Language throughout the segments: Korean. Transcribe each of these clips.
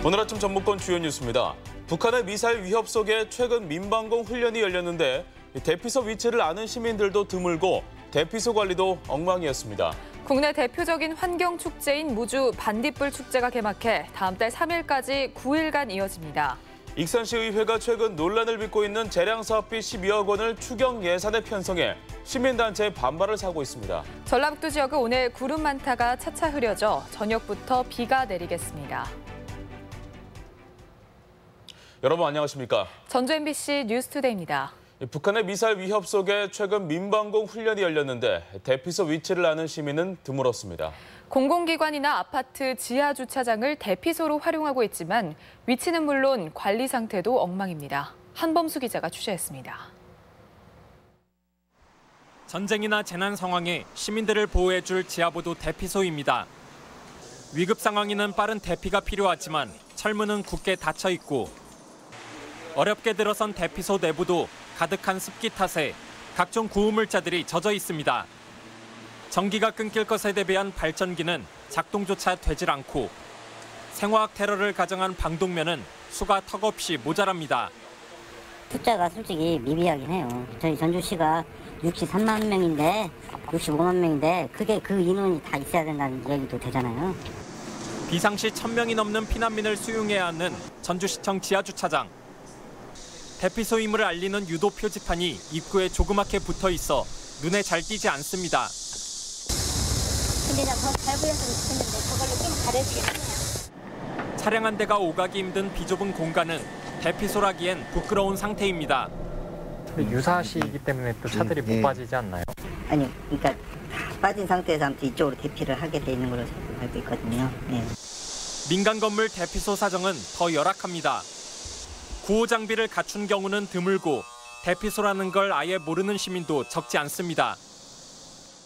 오늘 아침 전북권 주요 뉴스입니다. 북한의 미사일 위협 속에 최근 민방공 훈련이 열렸는데 대피소 위치를 아는 시민들도 드물고 대피소 관리도 엉망이었습니다. 국내 대표적인 환경축제인 무주 반딧불 축제가 개막해 다음 달 3일까지 9일간 이어집니다. 익산시의회가 최근 논란을 빚고 있는 재량사업비 12억 원을 추경 예산에 편성해 시민단체의 반발을 사고 있습니다. 전라북도 지역은 오늘 구름 많다가 차차 흐려져 저녁부터 비가 내리겠습니다. 여러분 안녕하십니까? 전주 MBC 뉴스투데이입니다. 북한의 미사일 위협 속에 최근 민방공 훈련이 열렸는데 대피소 위치를 아는 시민은 드물었습니다. 공공기관이나 아파트 지하 주차장을 대피소로 활용하고 있지만 위치는 물론 관리 상태도 엉망입니다. 한범수 기자가 취재했습니다. 전쟁이나 재난 상황에 시민들을 보호해줄 지하보도 대피소입니다. 위급 상황에는 빠른 대피가 필요하지만 철문은 굳게 닫혀 있고 어렵게 들어선 대피소 내부도 가득한 습기 탓에 각종 구호물자들이 젖어 있습니다. 전기가 끊길 것에 대비한 발전기는 작동조차 되질 않고 생화학 테러를 가정한 방독면은 수가 턱없이 모자랍니다. 숫자가 솔직히 미비하긴 해요. 저희 전주시가 63만 명인데 65만 명인데 그게 그 인원이 다 있어야 된다는 얘기도 되잖아요. 비상시 1,000명이 넘는 피난민을 수용해야 하는 전주시청 지하주차장. 대피소임을 알리는 유도 표지판이 입구에 조그맣게 붙어 있어 눈에 잘 띄지 않습니다. 근데 더 잘 보였으면 좋겠는데 그걸로 좀 가려지겠네요. 차량 한 대가 오가기 힘든 비좁은 공간은 대피소라기엔 부끄러운 상태입니다. 유사시이기 때문에 또 차들이 못 빠지지 않나요? 아니, 그러니까 빠진 상태에서 아무튼 이쪽으로 대피를 하게 돼 있는 걸로 알고 있거든요. 네. 민간 건물 대피소 사정은 더 열악합니다. 구호 장비를 갖춘 경우는 드물고 대피소라는 걸 아예 모르는 시민도 적지 않습니다.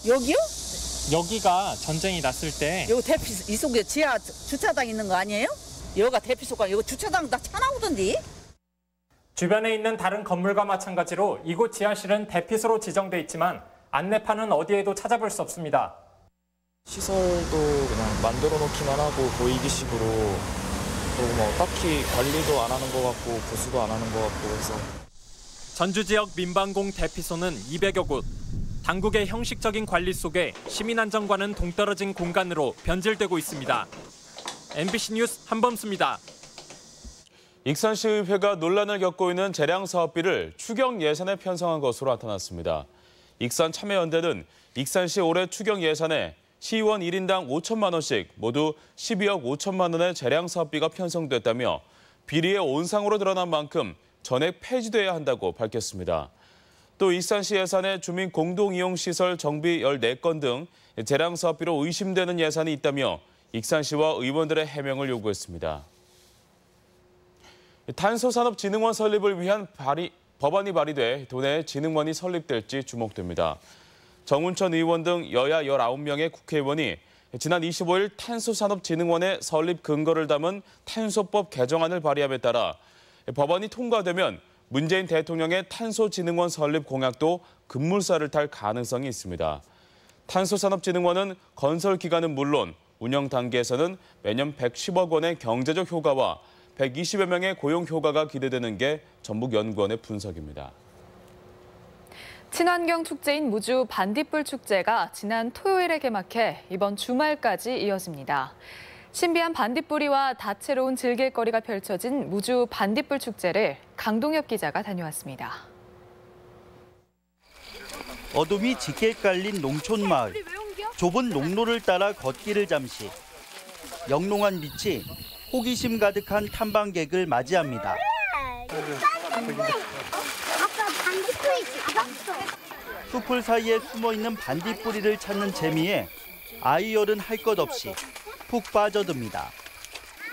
여기요? 여기가 전쟁이 났을 때 여기 대피소 이 속에 지하 주차장 있는 거 아니에요? 여기가 대피소가 여기 주차장 다 차 나오던데? 주변에 있는 다른 건물과 마찬가지로 이곳 지하실은 대피소로 지정돼 있지만 안내판은 어디에도 찾아볼 수 없습니다. 시설도 그냥 만들어 놓기만 하고 보이기식으로 그리고 뭐 딱히 관리도 안 하는 것 같고 보수도 안 하는 것 같고 해서. 전주 지역 민방공 대피소는 200여 곳. 당국의 형식적인 관리 속에 시민 안전과는 동떨어진 공간으로 변질되고 있습니다. MBC 뉴스 한범수입니다. 익산시의회가 논란을 겪고 있는 재량사업비를 추경 예산에 편성한 것으로 나타났습니다. 익산참여연대는 익산시 올해 추경 예산에 시의원 1인당 5천만 원씩 모두 12억 5천만 원의 재량사업비가 편성됐다며 비리의 온상으로 드러난 만큼 전액 폐지돼야 한다고 밝혔습니다. 또 익산시 예산에 주민 공동이용시설 정비 14건 등 재량사업비로 의심되는 예산이 있다며 익산시와 의원들의 해명을 요구했습니다. 탄소산업진흥원 설립을 위한 법안이 발의돼 도내 진흥원이 설립될지 주목됩니다. 정운천 의원 등 여야 19명의 국회의원이 지난 25일 탄소산업진흥원의 설립 근거를 담은 탄소법 개정안을 발의함에 따라 법안이 통과되면 문재인 대통령의 탄소진흥원 설립 공약도 급물살을 탈 가능성이 있습니다. 탄소산업진흥원은 건설 기간은 물론 운영 단계에서는 매년 110억 원의 경제적 효과와 120여 명의 고용 효과가 기대되는 게 전북연구원의 분석입니다. 친환경 축제인 무주 반딧불 축제가 지난 토요일에 개막해 이번 주말까지 이어집니다. 신비한 반딧불이와 다채로운 즐길거리가 펼쳐진 무주 반딧불 축제를 강동엽 기자가 다녀왔습니다. 어둠이 짙게 깔린 농촌 마을. 좁은 농로를 따라 걷기를 잠시. 영롱한 빛이 호기심 가득한 탐방객을 맞이합니다. 숲을 사이에 숨어있는 반딧불이를 찾는 재미에 아이 어른 할 것 없이 푹 빠져듭니다.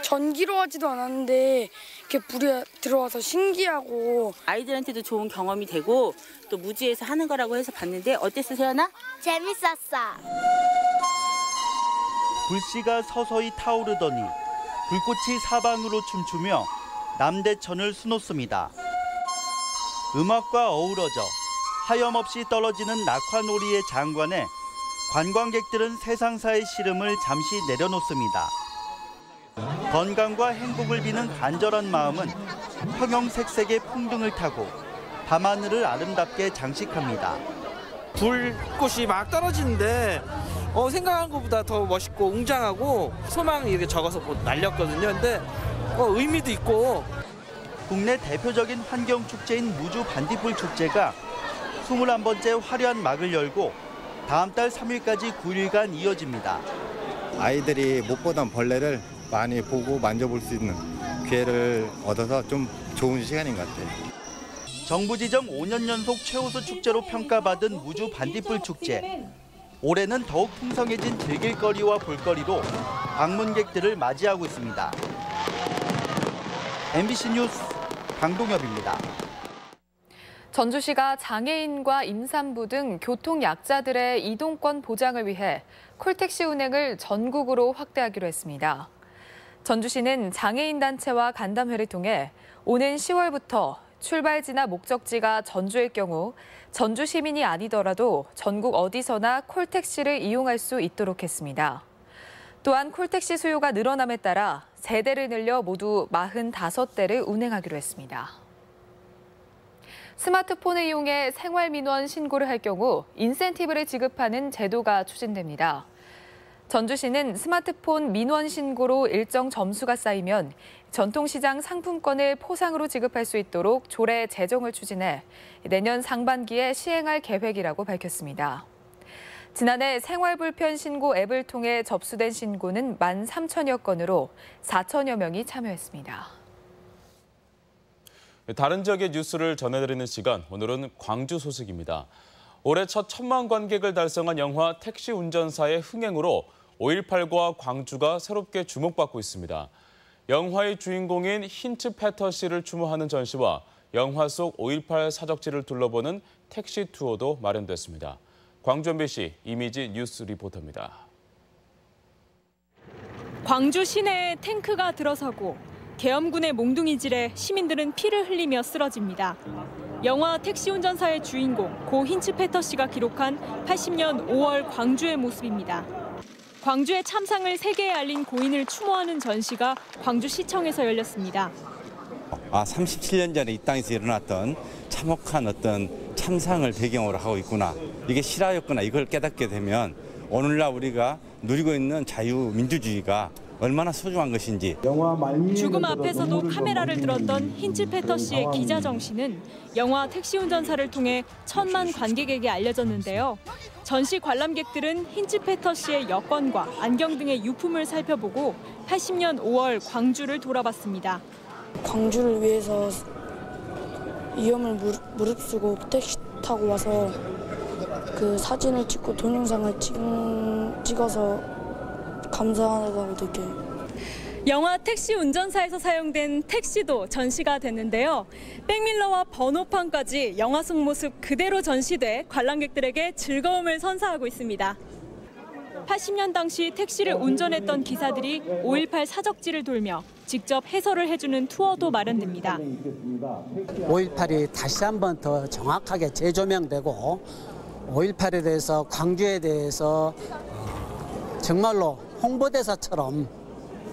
전기로 하지도 않았는데 이렇게 불이 들어와서 신기하고 아이들한테도 좋은 경험이 되고 또 무지에서 하는 거라고 해서 봤는데 어땠어, 세연아? 재밌었어. 불씨가 서서히 타오르더니 불꽃이 사방으로 춤추며 남대천을 수놓습니다. 음악과 어우러져 하염없이 떨어지는 낙화놀이의 장관에 관광객들은 세상사의 시름을 잠시 내려놓습니다. 건강과 행복을 비는 간절한 마음은 형형색색의 풍등을 타고 밤하늘을 아름답게 장식합니다. 불꽃이 막 떨어지는데 생각한 것보다 더 멋있고 웅장하고 소망이 이렇게 적어서 날렸거든요. 근데 의미도 있고. 국내 대표적인 환경축제인 무주 반딧불 축제가 21번째 화려한 막을 열고 다음 달 3일까지 9일간 이어집니다. 아이들이 못 보던 벌레를 많이 보고 만져볼 수 있는 기회를 얻어서 좀 좋은 시간인 것 같아요. 정부 지정 5년 연속 최우수 축제로 평가받은 무주 반딧불 축제. 올해는 더욱 풍성해진 즐길거리와 볼거리로 방문객들을 맞이하고 있습니다. MBC 뉴스 강동엽입니다. 전주시가 장애인과 임산부 등 교통약자들의 이동권 보장을 위해 콜택시 운행을 전국으로 확대하기로 했습니다. 전주시는 장애인 단체와 간담회를 통해 오는 10월부터 출발지나 목적지가 전주일 경우 전주 시민이 아니더라도 전국 어디서나 콜택시를 이용할 수 있도록 했습니다. 또한 콜택시 수요가 늘어남에 따라 세대를 늘려 모두 45대를 운행하기로 했습니다. 스마트폰을 이용해 생활민원 신고를 할 경우 인센티브를 지급하는 제도가 추진됩니다. 전주시는 스마트폰 민원 신고로 일정 점수가 쌓이면 전통시장 상품권을 포상으로 지급할 수 있도록 조례 제정을 추진해 내년 상반기에 시행할 계획이라고 밝혔습니다. 지난해 생활불편 신고 앱을 통해 접수된 신고는 13,000여 건으로 4,000여 명이 참여했습니다. 다른 지역의 뉴스를 전해드리는 시간, 오늘은 광주 소식입니다. 올해 첫 1,000만 관객을 달성한 영화 택시 운전사의 흥행으로 5.18과 광주가 새롭게 주목받고 있습니다. 영화의 주인공인 힌츠 패터 씨를 추모하는 전시와 영화 속 5.18 사적지를 둘러보는 택시 투어도 마련됐습니다. 광주 MBC 이미지 뉴스 리포터입니다. 광주 시내에 탱크가 들어서고 계엄군의 몽둥이질에 시민들은 피를 흘리며 쓰러집니다. 영화 택시 운전사의 주인공 고 힌츠 패터 씨가 기록한 80년 5월 광주의 모습입니다. 광주의 참상을 세계에 알린 고인을 추모하는 전시가 광주시청에서 열렸습니다. 37년 전에 이 땅에서 일어났던 참혹한 어떤 참상을 배경으로 하고 있구나. 이게 실화였구나. 이걸 깨닫게 되면 오늘날 우리가 누리고 있는 자유민주주의가 얼마나 소중한 것인지. 죽음 앞에서도 카메라를 들었던 힌츠 패터 씨의 기자 정신은 영화 택시 운전사를 통해 1,000만 관객에게 알려졌는데요. 전시 관람객들은 힌츠 패터 씨의 여권과 안경 등의 유품을 살펴보고 80년 5월 광주를 돌아봤습니다. 광주를 위해서 위험을 무릅쓰고 택시 타고 와서 그 사진을 찍고 동영상을 찍어서 감사하다고 느껴요. 영화 택시 운전사에서 사용된 택시도 전시가 됐는데요. 백밀러와 번호판까지 영화 속 모습 그대로 전시돼 관람객들에게 즐거움을 선사하고 있습니다. 80년 당시 택시를 운전했던 기사들이 5.18 사적지를 돌며 직접 해설을 해주는 투어도 마련됩니다. 5.18이 다시 한번 더 정확하게 재조명되고 5.18에 대해서 광주에 대해서 정말로 홍보대사처럼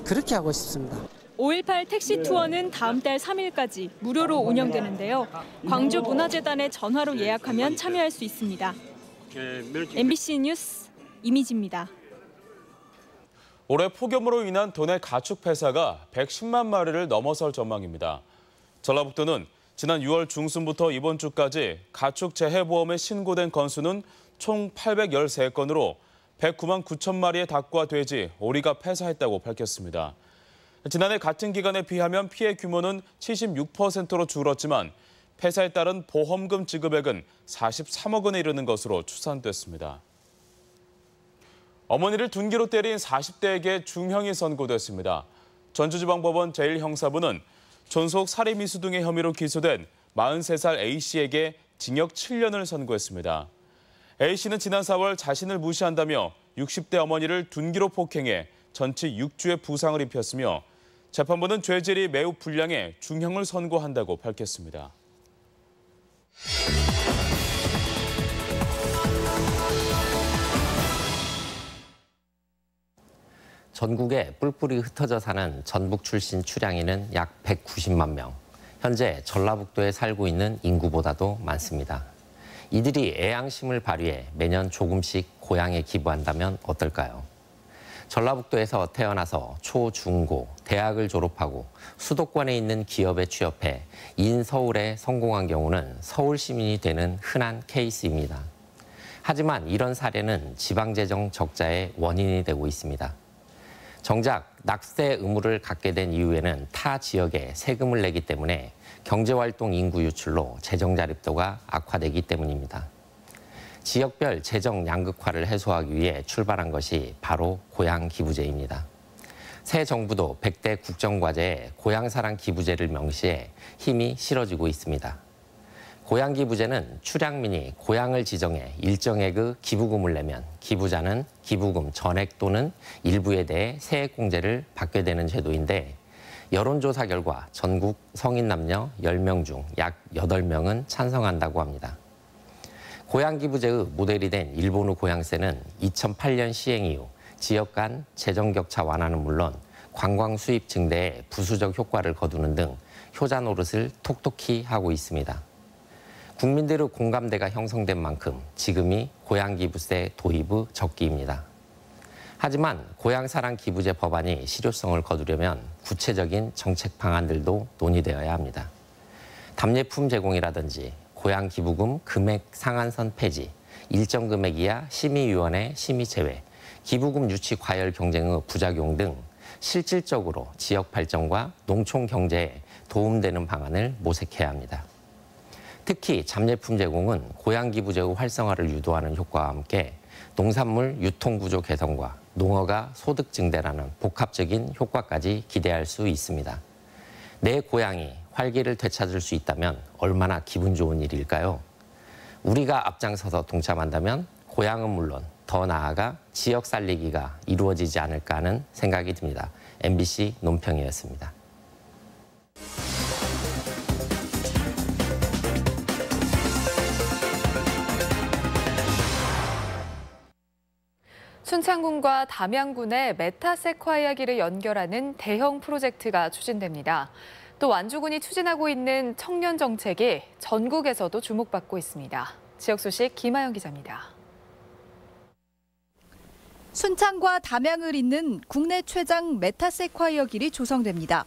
그렇게 하고 싶습니다. 5.18 택시 투어는 다음 달 3일까지 무료로 운영되는데요. 광주문화재단에 전화로 예약하면 참여할 수 있습니다. MBC 뉴스 이미지입니다. 올해 폭염으로 인한 도내 가축 폐사가 110만 마리를 넘어설 전망입니다. 전라북도는 지난 6월 중순부터 이번 주까지 가축 재해보험에 신고된 건수는 총 813건으로 109만 9천 마리의 닭과 돼지, 오리가 폐사했다고 밝혔습니다. 지난해 같은 기간에 비하면 피해 규모는 76%로 줄었지만 폐사에 따른 보험금 지급액은 43억 원에 이르는 것으로 추산됐습니다. 어머니를 둔기로 때린 40대에게 중형이 선고됐습니다. 전주지방법원 제1형사부는 존속 살해미수 등의 혐의로 기소된 43살 A씨에게 징역 7년을 선고했습니다. A씨는 지난 4월 자신을 무시한다며 60대 어머니를 둔기로 폭행해 전치 6주의 부상을 입혔으며 재판부는 죄질이 매우 불량해 중형을 선고한다고 밝혔습니다. 전국에 뿔뿔이 흩어져 사는 전북 출신 출향인은 약 190만 명. 현재 전라북도에 살고 있는 인구보다도 많습니다. 이들이 애양심을 발휘해 매년 조금씩 고향에 기부한다면 어떨까요? 전라북도에서 태어나서 초, 중, 고, 대학을 졸업하고 수도권에 있는 기업에 취업해 인서울에 성공한 경우는 서울 시민이 되는 흔한 케이스입니다. 하지만 이런 사례는 지방재정 적자의 원인이 되고 있습니다. 정작 낙세 의무를 갖게 된 이후에는 타 지역에 세금을 내기 때문에 경제활동 인구 유출로 재정 자립도가 악화되기 때문입니다. 지역별 재정 양극화를 해소하기 위해 출발한 것이 바로 고향기부제입니다. 새 정부도 100대 국정과제에 고향사랑 기부제를 명시해 힘이 실어지고 있습니다. 고향기부제는 출향민이 고향을 지정해 일정액의 기부금을 내면 기부자는 기부금 전액 또는 일부에 대해 세액공제를 받게 되는 제도인데 여론조사 결과 전국 성인 남녀 10명 중 약 8명은 찬성한다고 합니다. 고향기부제의 모델이 된 일본의 고향세는 2008년 시행 이후 지역 간 재정 격차 완화는 물론 관광 수입 증대에 부수적 효과를 거두는 등 효자 노릇을 톡톡히 하고 있습니다. 국민들의 공감대가 형성된 만큼 지금이 고향기부세 도입의 적기입니다. 하지만 고향사랑 기부제 법안이 실효성을 거두려면 구체적인 정책 방안들도 논의되어야 합니다. 답례품 제공이라든지 고향기부금 금액 상한선 폐지, 일정 금액 이하 심의위원회 심의 제외, 기부금 유치 과열 경쟁의 부작용 등 실질적으로 지역 발전과 농촌 경제에 도움되는 방안을 모색해야 합니다. 특히 잡례품 제공은 고향기부제의 활성화를 유도하는 효과와 함께 농산물 유통구조 개선과 농어가 소득 증대라는 복합적인 효과까지 기대할 수 있습니다. 내 고향이 활기를 되찾을 수 있다면 얼마나 기분 좋은 일일까요? 우리가 앞장서서 동참한다면 고향은 물론 더 나아가 지역 살리기가 이루어지지 않을까 하는 생각이 듭니다. MBC 논평이었습니다. 순창군과 담양군의 메타세콰이아기를 연결하는 대형 프로젝트가 추진됩니다. 또 완주군이 추진하고 있는 청년 정책이 전국에서도 주목받고 있습니다. 지역 소식 김하영 기자입니다. 순창과 담양을 잇는 국내 최장 메타세콰이어 길이 조성됩니다.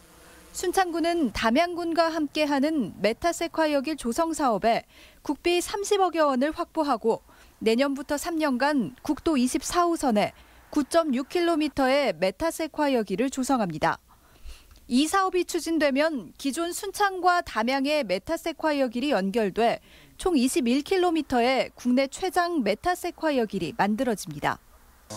순창군은 담양군과 함께하는 메타세콰이어 길 조성 사업에 국비 30억여 원을 확보하고 내년부터 3년간 국도 24호선에 9.6km의 메타세콰이어 길을 조성합니다. 이 사업이 추진되면 기존 순창과 담양의 메타세콰이어 길이 연결돼 총 21km의 국내 최장 메타세콰이어 길이 만들어집니다.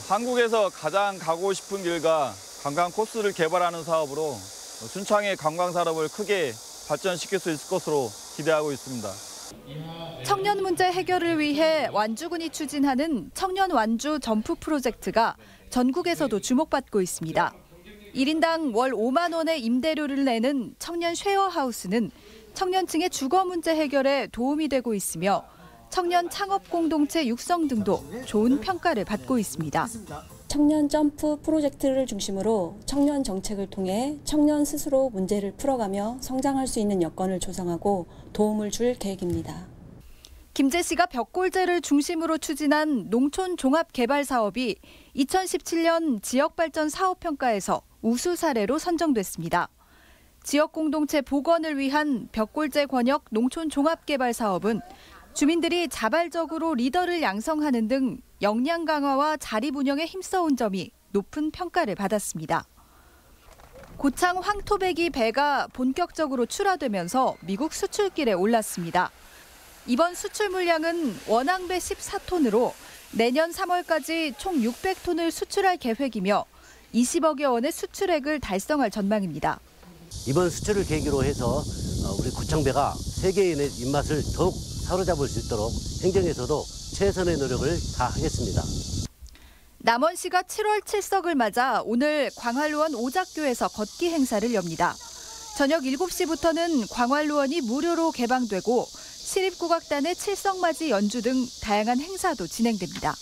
한국에서 가장 가고 싶은 길과 관광 코스를 개발하는 사업으로 순창의 관광 산업을 크게 발전시킬 수 있을 것으로 기대하고 있습니다. 청년 문제 해결을 위해 완주군이 추진하는 청년 완주 점프 프로젝트가 전국에서도 주목받고 있습니다. 1인당 월 5만 원의 임대료를 내는 청년 쉐어하우스는 청년층의 주거 문제 해결에 도움이 되고 있으며 청년 창업 공동체 육성 등도 좋은 평가를 받고 있습니다. 청년 점프 프로젝트를 중심으로 청년 정책을 통해 청년 스스로 문제를 풀어가며 성장할 수 있는 여건을 조성하고 도움을 줄 계획입니다. 김제시가 벽골제를 중심으로 추진한 농촌 종합 개발 사업이 2017년 지역발전 사업평가에서 우수 사례로 선정됐습니다. 지역 공동체 복원을 위한 벽골제 권역 농촌 종합 개발 사업은 주민들이 자발적으로 리더를 양성하는 등 역량 강화와 자립 운영에 힘써온 점이 높은 평가를 받았습니다. 고창 황토배기 배가 본격적으로 출하되면서 미국 수출길에 올랐습니다. 이번 수출 물량은 원앙배 14톤으로 내년 3월까지 총 600톤을 수출할 계획이며 20억여 원의 수출액을 달성할 전망입니다. 이번 수출을 계기로 해서 우리 고창배가 세계인의 입맛을 더욱 사로잡을 수 있도록 행정에서도 최선의 노력을 다하겠습니다. 남원시가 7월 7석을 맞아 오늘 광활루원 오작교에서 걷기 행사를 엽니다. 저녁 7시부터는 광활루원이 무료로 개방되고 시립국악단의 칠성맞이 연주 등 다양한 행사도 진행됩니다.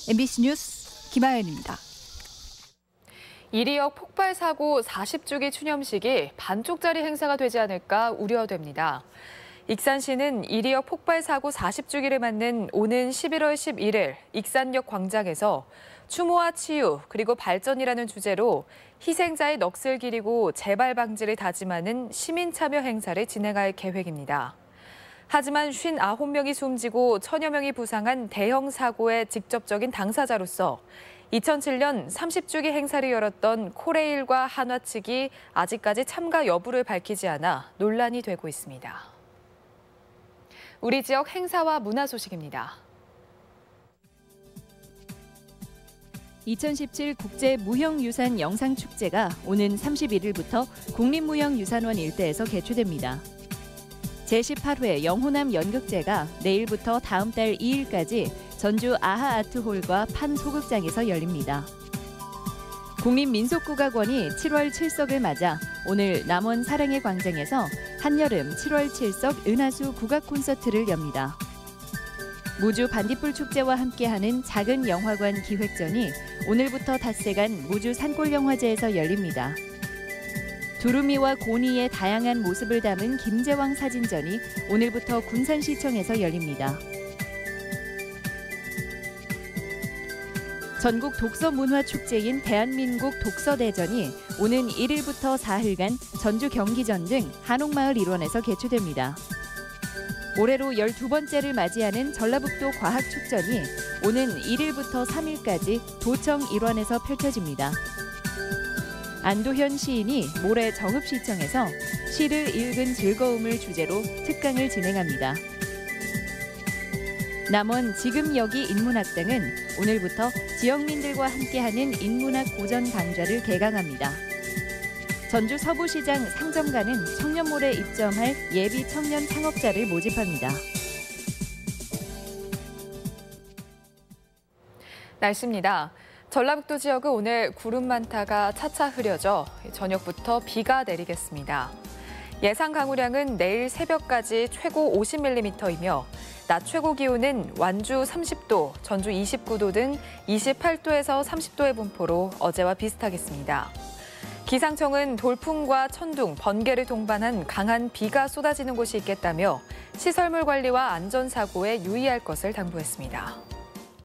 MBC 뉴스 김하연입니다. 이리역 폭발 사고 40주기 추념식이 반쪽짜리 행사가 되지 않을까 우려됩니다. 익산시는 이리역 폭발 사고 40주기를 맞는 오는 11월 11일 익산역 광장에서 추모와 치유 그리고 발전이라는 주제로 희생자의 넋을 기리고 재발 방지를 다짐하는 시민 참여 행사를 진행할 계획입니다. 하지만 59명이 숨지고 1000여 명이 부상한 대형 사고의 직접적인 당사자로서 2007년 30주기 행사를 열었던 코레일과 한화 측이 아직까지 참가 여부를 밝히지 않아 논란이 되고 있습니다. 우리 지역 행사와 문화 소식입니다. 2017 국제무형유산 영상축제가 오는 31일부터 국립무형유산원 일대에서 개최됩니다. 제18회 영호남 연극제가 내일부터 다음 달 2일까지 전주 아하아트홀과 판소극장에서 열립니다. 국립민속국악원이 7월 7석을 맞아 오늘 남원 사랑의 광장에서 한여름 7월 7석 은하수 국악 콘서트를 엽니다. 무주 반딧불 축제와 함께하는 작은 영화관 기획전이 오늘부터 닷새간 무주 산골영화제에서 열립니다. 두루미와 고니의 다양한 모습을 담은 김제왕 사진전이 오늘부터 군산시청에서 열립니다. 전국 독서문화축제인 대한민국 독서대전이 오는 1일부터 4일간 전주 경기전 등 한옥마을 일원에서 개최됩니다. 올해로 12번째를 맞이하는 전라북도 과학축전이 오는 1일부터 3일까지 도청 일원에서 펼쳐집니다. 안도현 시인이 모레 정읍시청에서 시를 읽은 즐거움을 주제로 특강을 진행합니다. 남원 지금여기 인문학당은 오늘부터 지역민들과 함께하는 인문학 고전 강좌를 개강합니다. 전주 서부시장 상점가는 청년몰에 입점할 예비 청년 창업자를 모집합니다. 날씨입니다. 전라북도 지역은 오늘 구름 많다가 차차 흐려져 저녁부터 비가 내리겠습니다. 예상 강우량은 내일 새벽까지 최고 50mm이며 낮 최고 기온은 완주 30도, 전주 29도 등 28도에서 30도의 분포로 어제와 비슷하겠습니다. 기상청은 돌풍과 천둥, 번개를 동반한 강한 비가 쏟아지는 곳이 있겠다며 시설물 관리와 안전사고에 유의할 것을 당부했습니다.